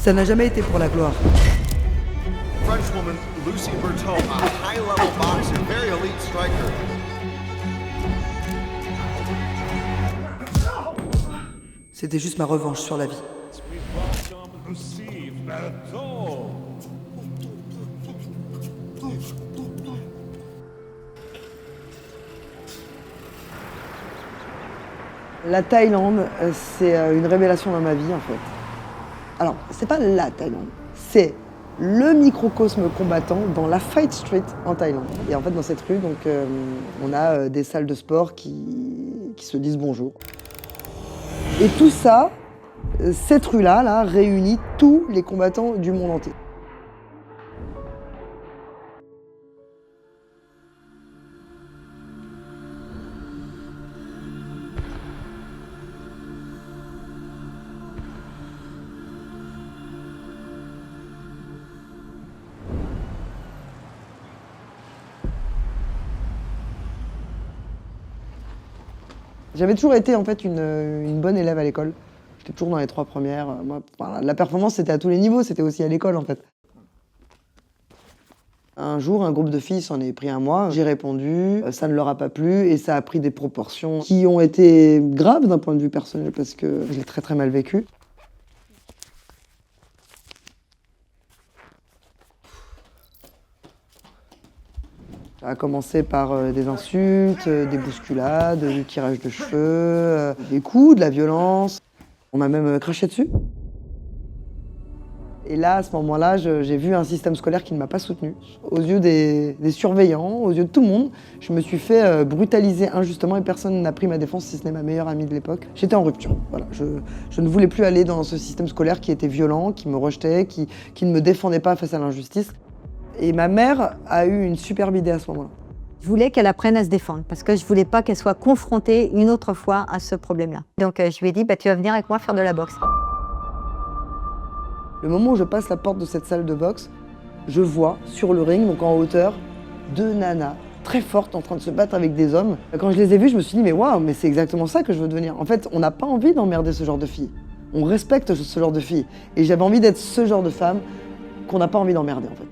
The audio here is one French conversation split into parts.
Ça n'a jamais été pour la gloire. Frenchwoman Lucy Bertot, a high-level boxer, very elite striker. C'était juste ma revanche sur la vie. La Thaïlande, c'est une révélation dans ma vie en fait. Alors, c'est pas la Thaïlande, c'est le microcosme combattant dans la Fight Street en Thaïlande. Et en fait, dans cette rue, donc, on a des salles de sport qui se disent bonjour. Et tout ça, cette rue-là, là, réunit tous les combattants du monde entier. J'avais toujours été en fait une bonne élève à l'école. J'étais toujours dans les 3 premières. Moi, enfin, la performance, c'était à tous les niveaux, c'était aussi à l'école en fait. Un jour, un groupe de filles s'en est pris à moi. J'ai répondu, ça ne leur a pas plu et ça a pris des proportions qui ont été graves d'un point de vue personnel parce que je l'ai très très mal vécu. Ça a commencé par des insultes, des bousculades, du tirage de cheveux, des coups, de la violence. On m'a même craché dessus. Et là, à ce moment-là, j'ai vu un système scolaire qui ne m'a pas soutenu. Aux yeux des surveillants, aux yeux de tout le monde, je me suis fait brutaliser injustement et personne n'a pris ma défense, si ce n'est ma meilleure amie de l'époque. J'étais en rupture. Voilà. Je ne voulais plus aller dans ce système scolaire qui était violent, qui me rejetait, qui ne me défendait pas face à l'injustice. Et ma mère a eu une superbe idée à ce moment-là. Je voulais qu'elle apprenne à se défendre parce que je voulais pas qu'elle soit confrontée une autre fois à ce problème-là. Donc je lui ai dit, tu vas venir avec moi faire de la boxe. Le moment où je passe la porte de cette salle de boxe, je vois sur le ring, donc en hauteur, 2 nanas très fortes en train de se battre avec des hommes. Quand je les ai vues, je me suis dit, mais waouh, mais c'est exactement ça que je veux devenir. En fait, on n'a pas envie d'emmerder ce genre de filles. On respecte ce genre de filles. Et j'avais envie d'être ce genre de femme qu'on n'a pas envie d'emmerder, en fait.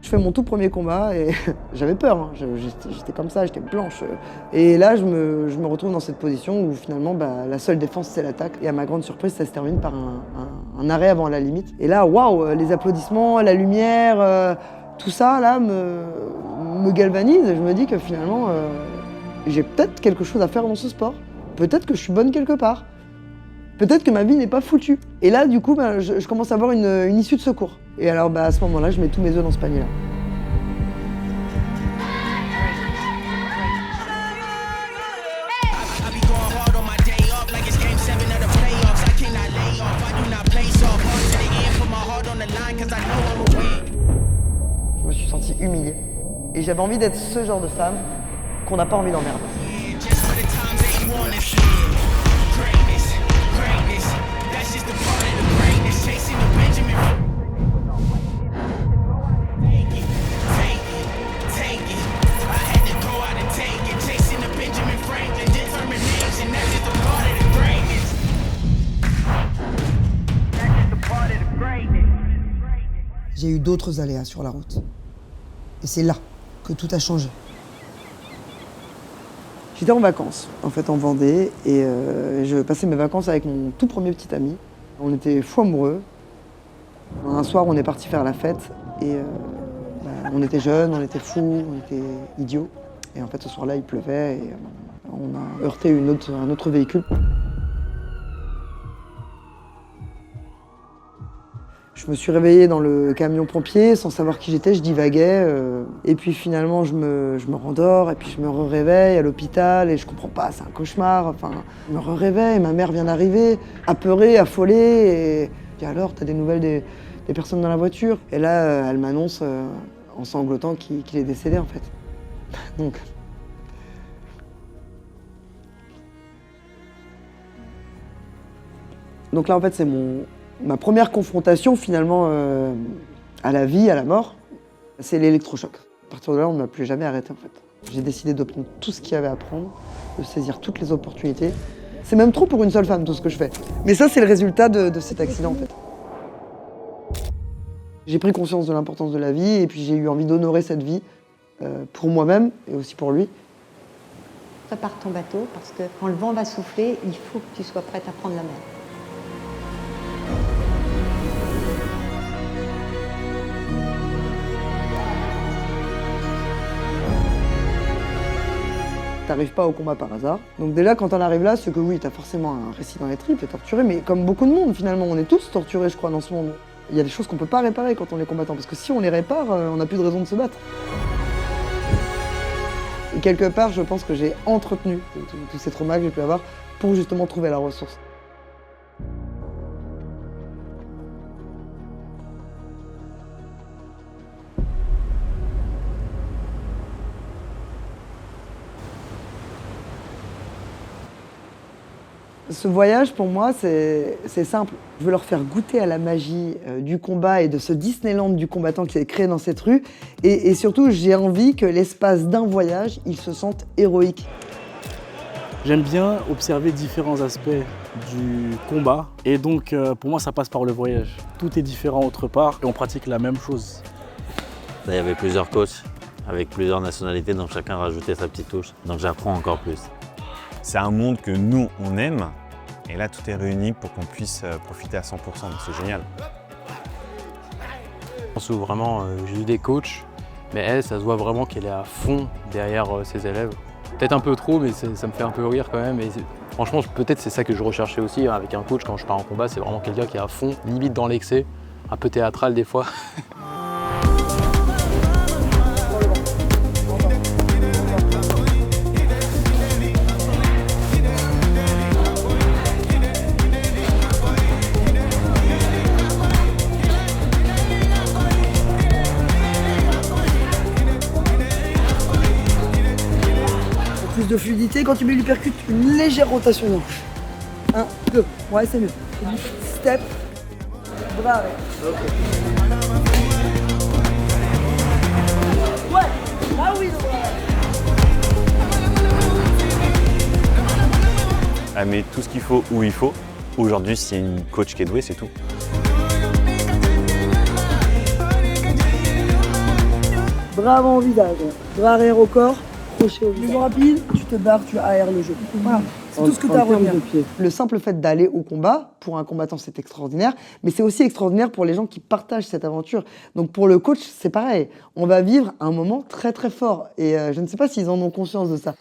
Je fais mon tout premier combat et j'avais peur, hein. J'étais comme ça, j'étais blanche. Et là, je me retrouve dans cette position où finalement, la seule défense, c'est l'attaque. Et à ma grande surprise, ça se termine par un arrêt avant la limite. Et là, waouh, les applaudissements, la lumière, tout ça, là, me galvanise. Et je me dis que finalement, j'ai peut-être quelque chose à faire dans ce sport. Peut-être que je suis bonne quelque part. Peut-être que ma vie n'est pas foutue. Et là, du coup, je commence à avoir une issue de secours. Et alors, à ce moment-là, je mets tous mes œufs dans ce panier-là. Je me suis sentie humiliée. Et j'avais envie d'être ce genre de femme qu'on n'a pas envie d'emmerder. J'ai eu d'autres aléas sur la route. Et c'est là que tout a changé. J'étais en vacances, en fait, en Vendée, et je passais mes vacances avec mon tout premier petit ami. On était fous amoureux. Un soir, on est parti faire la fête, et on était jeunes, on était fous, on était idiots. Et en fait, ce soir-là, il pleuvait, et on a heurté un autre véhicule. Je me suis réveillée dans le camion pompier sans savoir qui j'étais, je divaguais. Et puis finalement, je me rendors et puis je me réveille à l'hôpital et je comprends pas, c'est un cauchemar. Enfin, je me réveille, ma mère vient d'arriver, apeurée, affolée. Et je dis alors, t'as des nouvelles des personnes dans la voiture? Et là, elle m'annonce en sanglotant qu'il est décédé en fait. Donc là, en fait, c'est ma première confrontation finalement à la vie, à la mort, c'est l'électrochoc. À partir de là, on ne m'a plus jamais arrêté en fait. J'ai décidé de prendre tout ce qu'il y avait à prendre, de saisir toutes les opportunités. C'est même trop pour une seule femme tout ce que je fais. Mais ça, c'est le résultat de cet accident en fait. J'ai pris conscience de l'importance de la vie et puis j'ai eu envie d'honorer cette vie pour moi-même et aussi pour lui. Prépare ton bateau parce que quand le vent va souffler, il faut que tu sois prête à prendre la mer. T'arrives pas au combat par hasard. Donc déjà, quand on arrive là, c'est que oui, t'as forcément un récit dans les tripes, t'es torturé, mais comme beaucoup de monde finalement, on est tous torturés, je crois, dans ce monde. Il y a des choses qu'on peut pas réparer quand on est combattant, parce que si on les répare, on n'a plus de raison de se battre. Et quelque part, je pense que j'ai entretenu tous ces traumas que j'ai pu avoir pour justement trouver la ressource. Ce voyage, pour moi, c'est simple. Je veux leur faire goûter à la magie du combat et de ce Disneyland du combattant qui est créé dans cette rue. Et surtout, j'ai envie que l'espace d'un voyage, ils se sentent héroïques. J'aime bien observer différents aspects du combat. Et donc, pour moi, ça passe par le voyage. Tout est différent autre part et on pratique la même chose. Il y avait plusieurs coachs avec plusieurs nationalités, donc chacun rajoutait sa petite touche. Donc j'apprends encore plus. C'est un monde que nous, on aime. Et là, tout est réuni pour qu'on puisse profiter à 100%. C'est génial. Où vraiment, j'ai eu des coachs, mais elle, ça se voit vraiment qu'elle est à fond derrière ses élèves. Peut-être un peu trop, mais ça me fait un peu rire quand même. Et franchement, peut-être c'est ça que je recherchais aussi avec un coach quand je pars en combat. C'est vraiment quelqu'un qui est à fond, limite dans l'excès, un peu théâtral des fois. Plus de fluidité, quand tu mets l'uppercut, une légère rotation de hanche. 1, 2, ouais c'est mieux. Step, bras arrêt. Ouais, ah oui, Elle met tout ce qu'il faut où il faut. Aujourd'hui, s'il y a une coach qui est douée, c'est tout. Bras avant au visage, bras arrière au corps, crochet au visage. Plus rapide, tu te barres, tu aères le jeu. Voilà, c'est tout ce que tu as à retenir. Le simple fait d'aller au combat, pour un combattant, c'est extraordinaire, mais c'est aussi extraordinaire pour les gens qui partagent cette aventure. Donc pour le coach, c'est pareil. On va vivre un moment très très fort et je ne sais pas s'ils en ont conscience de ça.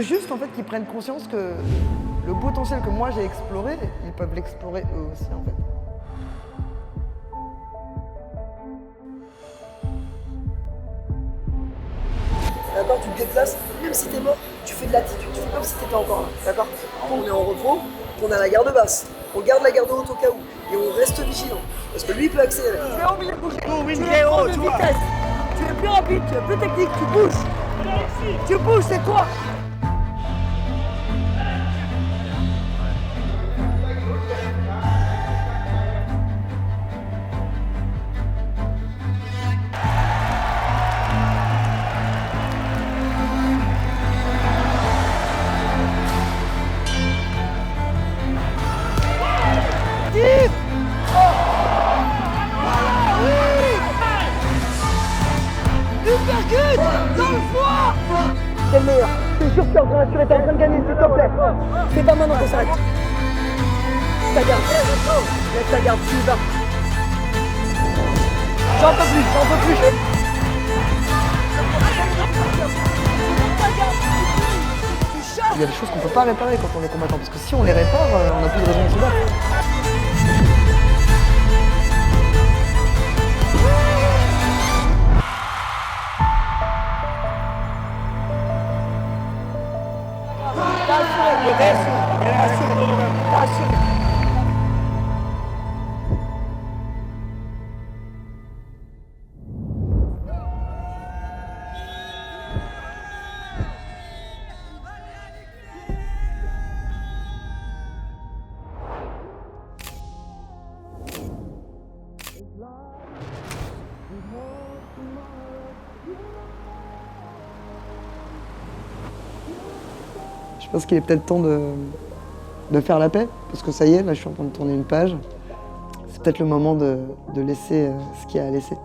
Juste en fait qu'ils prennent conscience que le potentiel que moi j'ai exploré, ils peuvent l'explorer eux aussi en fait. D'accord, tu te déplaces, même si t'es mort, tu fais de l'attitude, tu fais comme si t'étais encore là, d'accord? Quand on est en repos, on a la garde basse, on garde la garde haute au cas où, et on reste vigilant, parce que lui il peut accélérer. Tu es obligé de bouger, tu es prends de vitesse, tu es plus rapide, tu es plus technique, tu bouges. Tu bouges, c'est toi. T'es le meilleur. T'es sûr que t'es en train d'assurer, t'es en train de gagner, s'il te plaît. Fais pas maintenant qu'on s'arrête. Ta garde. Lève ta garde, tu y vas. J'en peux plus, j'en peux plus. Il y a des choses qu'on peut pas réparer quand on est combattant, parce que si on les répare, on n'a plus de raison de se battre. Je pense qu'il est peut-être temps de faire la paix, parce que ça y est, là je suis en train de tourner une page. C'est peut-être le moment de laisser ce qu'il y a à laisser.